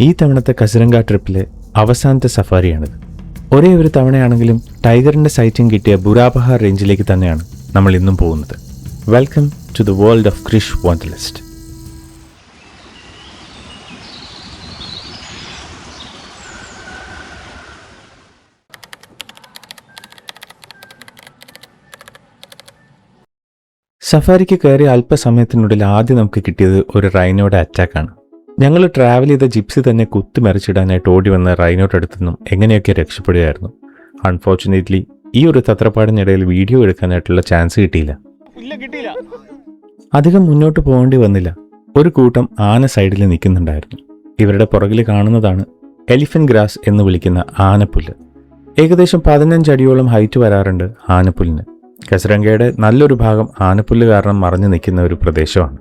ഈ തവണത്തെ കസിരംഗ ട്രിപ്പിലെ അവസാനത്തെ സഫാരിയാണിത്. ഒരേ ഒരു തവണയാണെങ്കിലും ടൈഗറിന്റെ സൈറ്റിംഗ് കിട്ടിയ ബുറാപഹാർ റേഞ്ചിലേക്ക് തന്നെയാണ് നമ്മൾ ഇന്നും പോകുന്നത്. Welcome to the world of Krish wanderlust. സഫാരിക്ക് കയറിയ അല്പസമയത്തിനുള്ളിൽ ആദ്യം നമുക്ക് കിട്ടിയത് ഒരു റൈനോയുടെ അറ്റാക്കാണ്. ഞങ്ങൾ ട്രാവൽ ചെയ്ത ജിപ്സി തന്നെ കുത്തിമറിച്ചിടാനായിട്ട് ഓടി വന്ന റൈനോയുടെ അടുത്തു നിന്നും എങ്ങനെയൊക്കെ രക്ഷപ്പെടുകയായിരുന്നു. അൺഫോർച്ചുനേറ്റ്ലി ഈ ഒരു തത്രപ്പാടിനിടയിൽ വീഡിയോ എടുക്കാനായിട്ടുള്ള ചാൻസ് കിട്ടിയില്ല. അധികം മുന്നോട്ട് പോകേണ്ടി വന്നില്ല. ഒരു കൂട്ടം ആന സൈഡിൽ നിൽക്കുന്നുണ്ടായിരുന്നു. ഇവരുടെ പുറകിൽ കാണുന്നതാണ് എലിഫന്റ് ഗ്രാസ് എന്ന് വിളിക്കുന്ന ആനപ്പുല്ല്. ഏകദേശം 15 അടിയോളം ഹൈറ്റ് വരാറുണ്ട് ആനപ്പുല്ലിന്. കസിരംഗയുടെ നല്ലൊരു ഭാഗം ആനപ്പുല്ല് കാരണം മറഞ്ഞു നിൽക്കുന്ന ഒരു പ്രദേശമാണ്.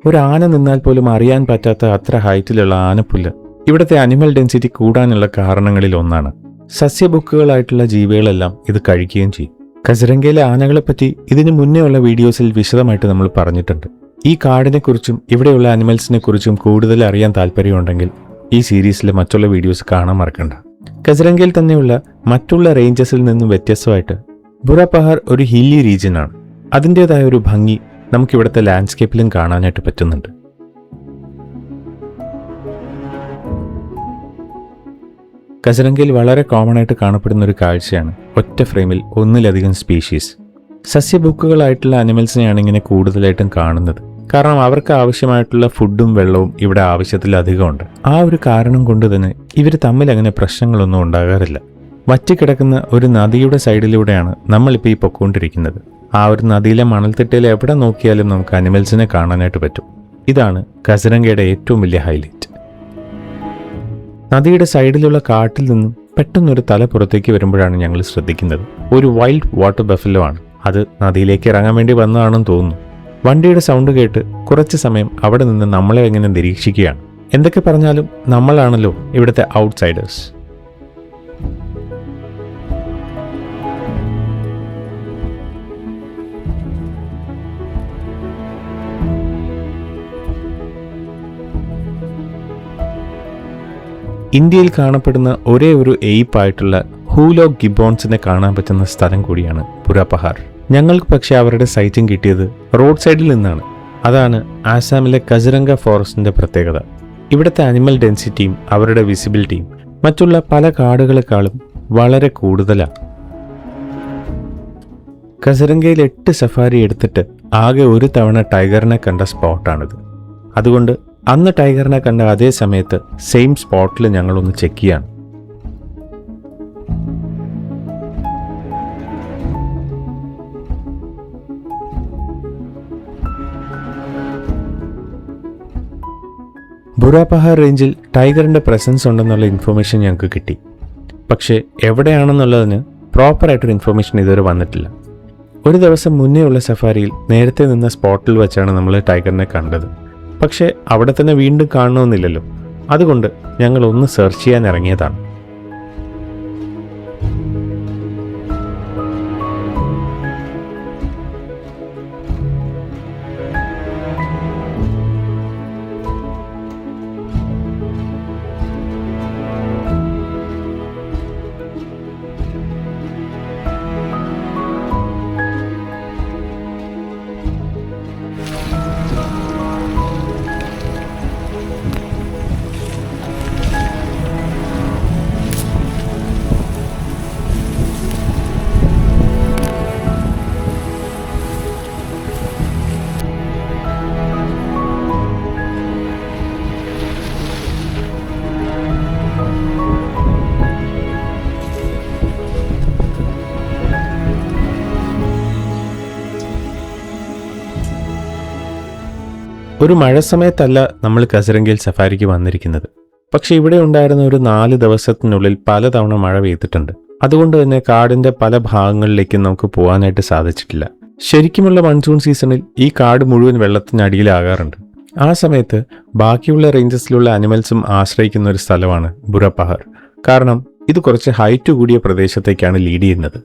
ഒരു ആന നിന്നാൽ പോലും അറിയാൻ പറ്റാത്ത അത്ര ഹൈറ്റിലുള്ള ആനപ്പുല്ല് ഇവിടുത്തെ അനിമൽ ഡെൻസിറ്റി കൂടാനുള്ള കാരണങ്ങളിൽ ഒന്നാണ്. സസ്യബുക്കുകളായിട്ടുള്ള ജീവികളെല്ലാം ഇത് കഴിക്കുകയും ചെയ്യും. കസിരംഗയിലെ ആനകളെപ്പറ്റി ഇതിനു മുന്നേ ഉള്ള വീഡിയോസിൽ വിശദമായിട്ട് നമ്മൾ പറഞ്ഞിട്ടുണ്ട്. ഈ കാടിനെക്കുറിച്ചും ഇവിടെയുള്ള അനിമൽസിനെ കുറിച്ചും കൂടുതൽ അറിയാൻ താല്പര്യമുണ്ടെങ്കിൽ ഈ സീരീസിലെ മറ്റുള്ള വീഡിയോസ് കാണാൻ മറക്കണ്ട. കസിരംഗയിൽ തന്നെയുള്ള മറ്റുള്ള റേഞ്ചസിൽ നിന്നും വ്യത്യസ്തമായിട്ട് ബുറാപഹാർ ഒരു ഹില്ലി റീജിയനാണ്. അതിൻ്റെതായ ഒരു ഭംഗി നമുക്കിവിടുത്തെ ലാൻഡ്സ്കേപ്പിലും കാണാനായിട്ട് പറ്റുന്നുണ്ട്. കസിരംഗയിൽ വളരെ കോമൺ ആയിട്ട് കാണപ്പെടുന്ന ഒരു കാഴ്ചയാണ് ഒറ്റ ഫ്രെയിമിൽ ഒന്നിലധികം സ്പീഷീസ്. സസ്യബുക്കുകളായിട്ടുള്ള അനിമൽസിനെയാണ് ഇങ്ങനെ കൂടുതലായിട്ടും കാണുന്നത്. കാരണം അവർക്ക് ആവശ്യമായിട്ടുള്ള ഫുഡും വെള്ളവും ഇവിടെ ആവശ്യത്തിലധികമുണ്ട്. ആ ഒരു കാരണം കൊണ്ട് തന്നെ ഇവർ തമ്മിൽ അങ്ങനെ പ്രശ്നങ്ങളൊന്നും ഉണ്ടാകാറില്ല. വറ്റിക്കിടക്കുന്ന ഒരു നദിയുടെ സൈഡിലൂടെയാണ് നമ്മളിപ്പോൾ ഈ പൊക്കോണ്ടിരിക്കുന്നത്. ആ ഒരു നദിയിലെ മണൽത്തിട്ടയിൽ എവിടെ നോക്കിയാലും നമുക്ക് അനിമൽസിനെ കാണാനായിട്ട് പറ്റും. ഇതാണ് കസിരംഗയുടെ ഏറ്റവും വലിയ ഹൈലൈറ്റ്. നദിയുടെ സൈഡിലുള്ള കാട്ടിൽ നിന്നും പെട്ടെന്നൊരു തല പുറത്തേക്ക് വരുമ്പോഴാണ് ഞങ്ങൾ ശ്രദ്ധിക്കുന്നത്. ഒരു വൈൽഡ് വാട്ടർ ബഫല്ലോ ആണ്. അത് നദിയിലേക്ക് ഇറങ്ങാൻ വേണ്ടി വന്നതാണെന്ന് തോന്നുന്നു. വണ്ടിയുടെ സൗണ്ട് കേട്ട് കുറച്ച് സമയം അവിടെ നിന്ന് നമ്മളെ എങ്ങനെ നിരീക്ഷിക്കുകയാണ്. എന്തൊക്കെ പറഞ്ഞാലും നമ്മളാണല്ലോ ഇവിടുത്തെ ഔട്ട്സൈഡേഴ്സ്. ഇന്ത്യയിൽ കാണപ്പെടുന്ന ഒരേ ഒരു എയ്പ്പായിട്ടുള്ള ഹൂലോഗ് ഗിബോൺസിനെ കാണാൻ പറ്റുന്ന സ്ഥലം കൂടിയാണ് ബുറാപഹാർ. ഞങ്ങൾക്ക് പക്ഷേ അവരുടെ സൈറ്റിംഗ് കിട്ടിയത് റോഡ് സൈഡിൽ നിന്നാണ്. അതാണ് ആസാമിലെ കസിരംഗ ഫോറസ്റ്റിന്റെ പ്രത്യേകത. ഇവിടുത്തെ അനിമൽ ഡെൻസിറ്റിയും അവരുടെ വിസിബിലിറ്റിയും മറ്റുള്ള പല കാടുകളെക്കാളും വളരെ കൂടുതലാണ്. കസിരംഗയിൽ 8 സഫാരി എടുത്തിട്ട് ആകെ ഒരു തവണ ടൈഗറിനെ കണ്ട സ്പോട്ടാണിത്. അതുകൊണ്ട് അന്ന് ടൈഗറിനെ കണ്ട അതേ സമയത്ത് സെയിം സ്പോട്ടിൽ ഞങ്ങളൊന്ന് ചെക്ക് ചെയ്യാണ്. ബുറാപഹാർ റേഞ്ചിൽ ടൈഗറിന്റെ പ്രസൻസ് ഉണ്ടെന്നുള്ള ഇൻഫർമേഷൻ ഞങ്ങൾക്ക് കിട്ടി. പക്ഷേ എവിടെയാണെന്നുള്ളതിന് പ്രോപ്പറായിട്ടൊരു ഇൻഫർമേഷൻ ഇതുവരെ വന്നിട്ടില്ല. ഒരു ദിവസം മുന്നേ ഉള്ള സഫാരിയിൽ നേരത്തെ നിന്ന സ്പോട്ടിൽ വെച്ചാണ് നമ്മൾ ടൈഗറിനെ കണ്ടത്. പക്ഷേ അവിടെ തന്നെ വീണ്ടും കാണണമെന്നില്ലല്ലോ. അതുകൊണ്ട് ഞങ്ങൾ ഒന്ന് സെർച്ച് ചെയ്യാൻ ഇറങ്ങിയതാണ്. ഒരു മഴ സമയത്തല്ല നമ്മൾ കസിരംഗയിൽ സഫാരിക്ക് വന്നിരിക്കുന്നത്. പക്ഷെ ഇവിടെ ഉണ്ടായിരുന്ന ഒരു 4 ദിവസത്തിനുള്ളിൽ പലതവണ മഴ പെയ്തിട്ടുണ്ട്. അതുകൊണ്ട് തന്നെ കാടിന്റെ പല ഭാഗങ്ങളിലേക്കും നമുക്ക് പോകാനായിട്ട് സാധിച്ചിട്ടില്ല. ശരിക്കുമുള്ള മൺസൂൺ സീസണിൽ ഈ കാട് മുഴുവൻ വെള്ളത്തിനടിയിലാകാറുണ്ട്. ആ സമയത്ത് ബാക്കിയുള്ള റേഞ്ചസിലുള്ള അനിമൽസും ആശ്രയിക്കുന്ന ഒരു സ്ഥലമാണ് ബുറാപഹാർ. കാരണം ഇത് കുറച്ച് ഹൈറ്റ് കൂടിയ പ്രദേശത്തേക്കാണ് ലീഡ് ചെയ്യുന്നത്.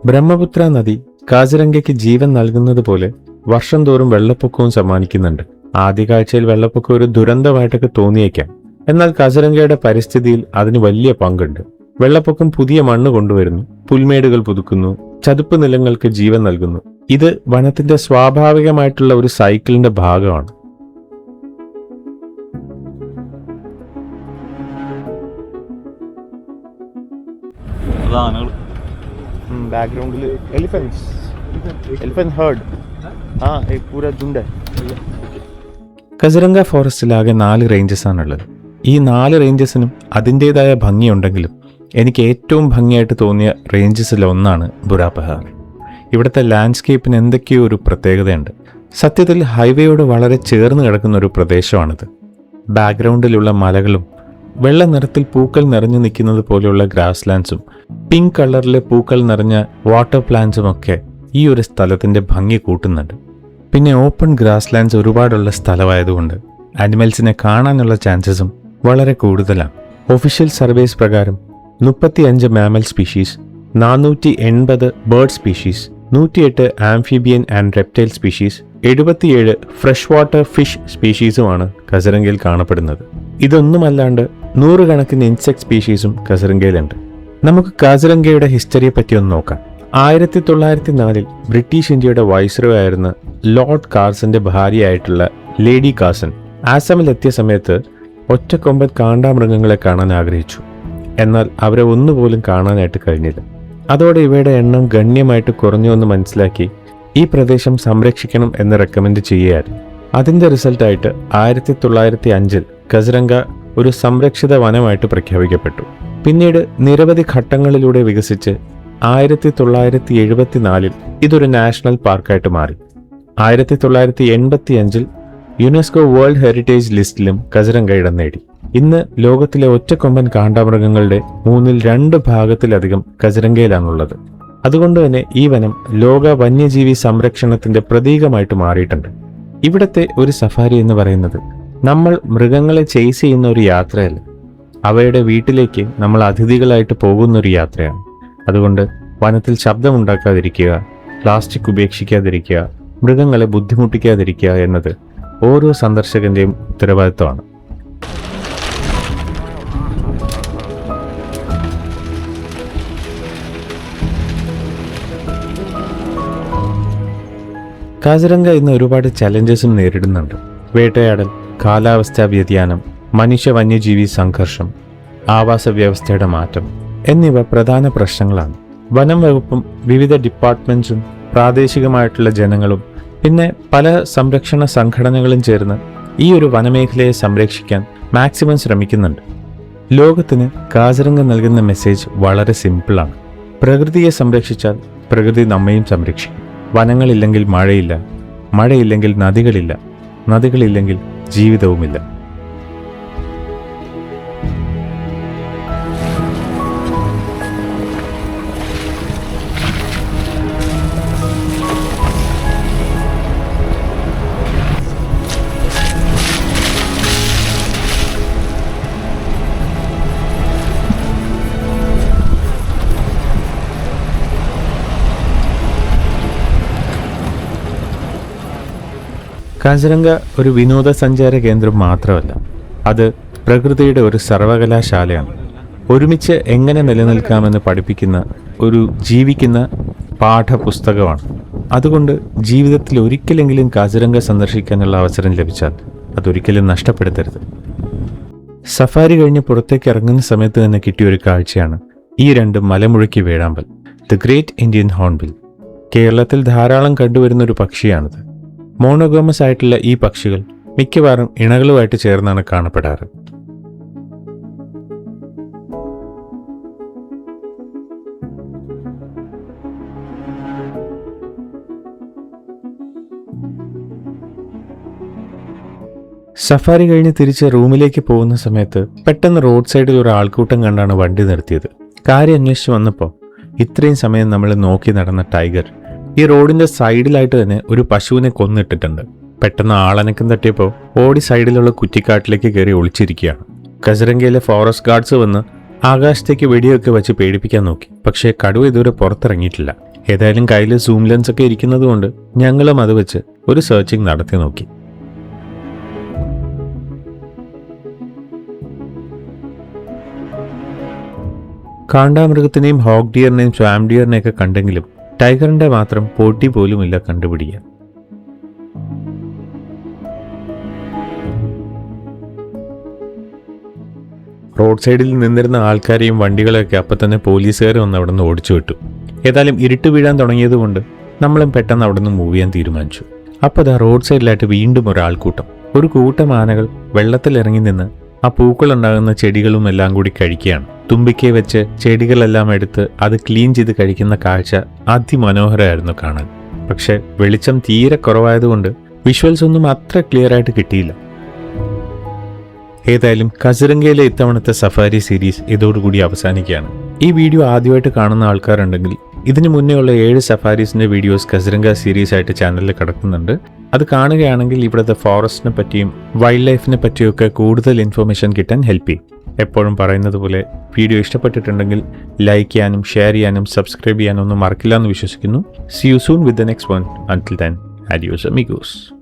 ബ്രഹ്മപുത്ര നദി കാസിരംഗയ്ക്ക് ജീവൻ നൽകുന്നത് പോലെ വർഷം തോറും വെള്ളപ്പൊക്കവും സമ്മാനിക്കുന്നുണ്ട്. ആദ്യ കാഴ്ചയിൽ വെള്ളപ്പൊക്കം ഒരു ദുരന്തമായിട്ടൊക്കെ തോന്നിയേക്കാം. എന്നാൽ കസരംഗയുടെ പരിസ്ഥിതിയിൽ അതിന് വലിയ പങ്കുണ്ട്. വെള്ളപ്പൊക്കം പുതിയ മണ്ണ് കൊണ്ടുവരുന്നു, പുൽമേടുകൾ പുതുക്കുന്നു, ചതുപ്പ് നിലങ്ങൾക്ക് ജീവൻ നൽകുന്നു. ഇത് വനത്തിന്റെ സ്വാഭാവികമായിട്ടുള്ള ഒരു സൈക്കിളിന്റെ ഭാഗമാണ്. ബാക്ക്ഗ്രൗണ്ടിൽ എലിഫന്റ് ഹേർഡ്. കസരംഗ ഫോറസ്റ്റിലാകെ 4 റേഞ്ചസ് ആണുള്ളത്. ഈ 4 റേഞ്ചസിനും അതിൻ്റെതായ ഭംഗിയുണ്ടെങ്കിലും എനിക്ക് ഏറ്റവും ഭംഗിയായിട്ട് തോന്നിയ റേഞ്ചസിൽ ഒന്നാണ് ബുറാപഹാർ. ഇവിടുത്തെ ലാൻഡ്സ്കേപ്പിന് എന്തൊക്കെയോ ഒരു പ്രത്യേകതയുണ്ട്. സത്യത്തിൽ ഹൈവേയോട് വളരെ ചേർന്ന് കിടക്കുന്ന ഒരു പ്രദേശമാണിത്. ബാക്ക്ഗ്രൗണ്ടിലുള്ള മലകളും വെള്ള നിറത്തിൽ പൂക്കൾ നിറഞ്ഞു നിൽക്കുന്നത് പോലെയുള്ള ഗ്രാസ് ലാൻഡ്സും പിങ്ക് കളറിലെ പൂക്കൾ നിറഞ്ഞ വാട്ടർ പ്ലാന്റ്സും ഒക്കെ ഈ ഒരു സ്ഥലത്തിൻ്റെ ഭംഗി കൂട്ടുന്നുണ്ട്. പിന്നെ ഓപ്പൺ ഗ്രാസ് ലാൻഡ്സ് ഒരുപാടുള്ള സ്ഥലമായതുകൊണ്ട് ആനിമൽസിനെ കാണാനുള്ള ചാൻസസും വളരെ കൂടുതലാണ്. ഒഫീഷ്യൽ സർവേസ് പ്രകാരം 35 mammal species, 480 bird species, 108 amphibian and reptile species, 77 fresh water fish സ്പീഷീസുമാണ് കസരംഗയിൽ കാണപ്പെടുന്നത്. ഇതൊന്നുമല്ലാണ്ട് 100 കണക്കിന് ഇൻസെക്ട് സ്പീഷീസും കസരംഗയിലുണ്ട്. നമുക്ക് കാസിരംഗയുടെ ഹിസ്റ്ററിയെ പറ്റി ഒന്ന് നോക്കാം. 1904 ബ്രിട്ടീഷ് ഇന്ത്യയുടെ വൈസ്രോയ് ആയിരുന്ന ലോർഡ് കാർസന്റെ ഭാര്യയായിട്ടുള്ള ലേഡി കാസൻ ആസാമിലെത്തിയ സമയത്ത് ഒറ്റക്കൊമ്പൻ കാണ്ടാമൃഗങ്ങളെ കാണാൻ ആഗ്രഹിച്ചു. എന്നാൽ അവരെ ഒന്നുപോലും കാണാനായിട്ട് കഴിഞ്ഞില്ല. അതോടെ ഇവയുടെ എണ്ണം ഗണ്യമായിട്ട് കുറഞ്ഞുവെന്ന് മനസ്സിലാക്കി ഈ പ്രദേശം സംരക്ഷിക്കണം എന്ന് റെക്കമെൻഡ് ചെയ്യുകയായിരുന്നു. അതിൻ്റെ റിസൾട്ടായിട്ട് 1905 കസരംഗ ഒരു സംരക്ഷിത വനമായിട്ട് പ്രഖ്യാപിക്കപ്പെട്ടു. പിന്നീട് നിരവധി ഘട്ടങ്ങളിലൂടെ വികസിച്ച് 1974 ഇതൊരു നാഷണൽ പാർക്കായിട്ട് മാറി. 1985 യുനെസ്കോ വേൾഡ് ഹെറിറ്റേജ് ലിസ്റ്റിലും കസരംഗ ഇടം നേടി. ഇന്ന് ലോകത്തിലെ ഒറ്റക്കൊമ്പൻ കാണ്ടാമൃഗങ്ങളുടെ 2/3 ഭാഗത്തിലധികം കസരംഗയിലാണുള്ളത്. അതുകൊണ്ട് തന്നെ ഈ വനം ലോക വന്യജീവി സംരക്ഷണത്തിന്റെ പ്രതീകമായിട്ട് മാറിയിട്ടുണ്ട്. ഇവിടത്തെ ഒരു സഫാരി എന്ന് പറയുന്നത് നമ്മൾ മൃഗങ്ങളെ ചേസ് ചെയ്യുന്ന ഒരു യാത്രയല്ല, അവയുടെ വീട്ടിലേക്ക് നമ്മൾ അതിഥികളായിട്ട് പോകുന്നൊരു യാത്രയാണ്. അതുകൊണ്ട് വനത്തിൽ ശബ്ദമുണ്ടാക്കാതിരിക്കുക, പ്ലാസ്റ്റിക് ഉപേക്ഷിക്കാതിരിക്കുക, മൃഗങ്ങളെ ബുദ്ധിമുട്ടിക്കാതിരിക്കുക എന്നത് ഓരോ സന്ദർശകന്റെയും ഉത്തരവാദിത്വമാണ്. കാസിരംഗ ഇന്ന് ഒരുപാട് ചലഞ്ചസും നേരിടുന്നുണ്ട്. വേട്ടയാടൽ, കാലാവസ്ഥാ വ്യതിയാനം, മനുഷ്യ വന്യജീവി സംഘർഷം, ആവാസ വ്യവസ്ഥയുടെ മാറ്റം എന്നിവ പ്രധാന പ്രശ്നങ്ങളാണ്. വനം വകുപ്പും വിവിധ ഡിപ്പാർട്ട്മെന്റ്സും പ്രാദേശികമായിട്ടുള്ള ജനങ്ങളും പിന്നെ പല സംരക്ഷണ സംഘടനകളും ചേർന്ന് ഈ ഒരു വനമേഖലയെ സംരക്ഷിക്കാൻ മാക്സിമം ശ്രമിക്കുന്നുണ്ട്. ലോകത്തിന് കാസിരംഗ നൽകുന്ന മെസ്സേജ് വളരെ സിമ്പിളാണ്. പ്രകൃതിയെ സംരക്ഷിച്ചാൽ പ്രകൃതി നമ്മയും സംരക്ഷിക്കും. വനങ്ങളില്ലെങ്കിൽ മഴയില്ല, മഴയില്ലെങ്കിൽ നദികളില്ല, നദികളില്ലെങ്കിൽ ജീവിതവുമില്ല. കാസിരംഗ ഒരു വിനോദസഞ്ചാര കേന്ദ്രം മാത്രമല്ല, അത് പ്രകൃതിയുടെ ഒരു സർവകലാശാലയാണ്. ഒരുമിച്ച് എങ്ങനെ നിലനിൽക്കാമെന്ന് പഠിപ്പിക്കുന്ന ഒരു ജീവിക്കുന്ന പാഠപുസ്തകമാണ്. അതുകൊണ്ട് ജീവിതത്തിൽ ഒരിക്കലെങ്കിലും കാസിരംഗ സന്ദർശിക്കാനുള്ള അവസരം ലഭിച്ചാൽ അതൊരിക്കലും നഷ്ടപ്പെടുത്തരുത്. സഫാരി കഴിഞ്ഞ് പുറത്തേക്ക് ഇറങ്ങുന്ന സമയത്ത് തന്നെ കിട്ടിയ ഒരു കാഴ്ചയാണ് ഈ 2 മലമുഴക്കി വേഴാമ്പൽ, ദ ഗ്രേറ്റ് ഇന്ത്യൻ ഹോൺബിൽ. കേരളത്തിൽ ധാരാളം കണ്ടുവരുന്ന ഒരു പക്ഷിയാണിത്. മോണോഗോമസ് ആയിട്ടുള്ള ഈ പക്ഷികൾ മിക്കവാറും ഇണകളുമായിട്ട് ചേർന്നാണ് കാണപ്പെടാറ്. സഫാരി കഴിഞ്ഞ് തിരിച്ച് റൂമിലേക്ക് പോകുന്ന സമയത്ത് പെട്ടെന്ന് റോഡ് സൈഡിൽ ഒരു ആൾക്കൂട്ടം കണ്ടാണ് വണ്ടി നിർത്തിയത്. കാര്യം അന്വേഷിച്ച് വന്നപ്പോൾ ഇത്രയും സമയം നമ്മൾ നോക്കി നടന്ന ടൈഗർ ഈ റോഡിന്റെ സൈഡിലായിട്ട് തന്നെ ഒരു പശുവിനെ കൊന്നിട്ടിട്ടുണ്ട്. പെട്ടെന്ന് ആളനക്കം തട്ടിയപ്പോൾ ഓടി സൈഡിലുള്ള കുറ്റിക്കാട്ടിലേക്ക് കയറി ഒളിച്ചിരിക്കുകയാണ്. കസരംഗയിലെ ഫോറസ്റ്റ് ഗാർഡ്സ് വന്ന് ആകാശത്തേക്ക് വെടിയൊക്കെ വെച്ച് പേടിപ്പിക്കാൻ നോക്കി. പക്ഷേ കടുവ ഇതുവരെ പുറത്തിറങ്ങിയിട്ടില്ല. ഏതായാലും കയ്യിൽ സൂം ലെൻസ് ഒക്കെ ഇരിക്കുന്നത് കൊണ്ട് ഞങ്ങളും അത് വെച്ച് ഒരു സെർച്ചിങ് നടത്തി നോക്കി. കാണ്ടാമൃഗത്തിനെയും ഹോഗ് ഡിയറിനെയും സ്വാം ഡിയറിനെയൊക്കെ കണ്ടെങ്കിലും ടൈഗറിന്റെ മാത്രം പോട്ടി പോലുമില്ല കണ്ടുപിടിക്കാൻ. റോഡ് സൈഡിൽ നിന്നിരുന്ന ആൾക്കാരെയും വണ്ടികളെയൊക്കെ അപ്പം തന്നെ പോലീസുകാർ വന്ന് അവിടെ നിന്ന് ഓടിച്ചു വിട്ടു. ഏതായാലും ഇരുട്ട് വീഴാൻ തുടങ്ങിയതുകൊണ്ട് നമ്മളും പെട്ടെന്ന് അവിടെ നിന്ന് മൂവ് ചെയ്യാൻ തീരുമാനിച്ചു. അപ്പോൾ അതാ റോഡ് സൈഡിലായിട്ട് വീണ്ടും ഒരാൾക്കൂട്ടം, ഒരു കൂട്ടം ആനകൾ വെള്ളത്തിലിറങ്ങി നിന്ന് ആ പൂക്കളുണ്ടാകുന്ന ചെടികളും എല്ലാം കൂടി കഴിക്കുകയാണ്. തുമ്പിക്കൈ വെച്ച് ചെടികളെല്ലാം എടുത്ത് അത് ക്ലീൻ ചെയ്ത് കഴിക്കുന്ന കാഴ്ച അതിമനോഹരമായിരുന്നു കാണാൻ. പക്ഷെ വെളിച്ചം തീരെ കുറവായതുകൊണ്ട് വിഷ്വൽസ് ഒന്നും അത്ര ക്ലിയർ ആയിട്ട് കിട്ടിയില്ല. ഏതായാലും കസിരംഗയിലെ ഇത്തവണത്തെ സഫാരി സീരീസ് ഇതോടുകൂടി അവസാനിക്കുകയാണ്. ഈ വീഡിയോ ആദ്യമായിട്ട് കാണുന്ന ആൾക്കാരുണ്ടെങ്കിൽ ഇതിനു മുന്നേ ഉള്ള 7 സഫാരീസിന്റെ വീഡിയോസ് കസിരംഗ സീരീസ് ആയിട്ട് ചാനലിൽ കിടക്കുന്നുണ്ട്. അത് കാണുകയാണെങ്കിൽ ഇവിടുത്തെ ഫോറസ്റ്റിനെ പറ്റിയും വൈൽഡ് ലൈഫിനെ പറ്റിയൊക്കെ കൂടുതൽ ഇൻഫർമേഷൻ കിട്ടാൻ ഹെൽപ്പ് ചെയ്യും. എപ്പോഴും പറയുന്നത് പോലെ വീഡിയോ ഇഷ്ടപ്പെട്ടിട്ടുണ്ടെങ്കിൽ ലൈക്ക് ചെയ്യാനും ഷെയർ ചെയ്യാനും സബ്സ്ക്രൈബ് ചെയ്യാനും ഒന്നും മറക്കില്ല എന്ന് വിശ്വസിക്കുന്നു. See you soon with the next one. Until then, adios amigos.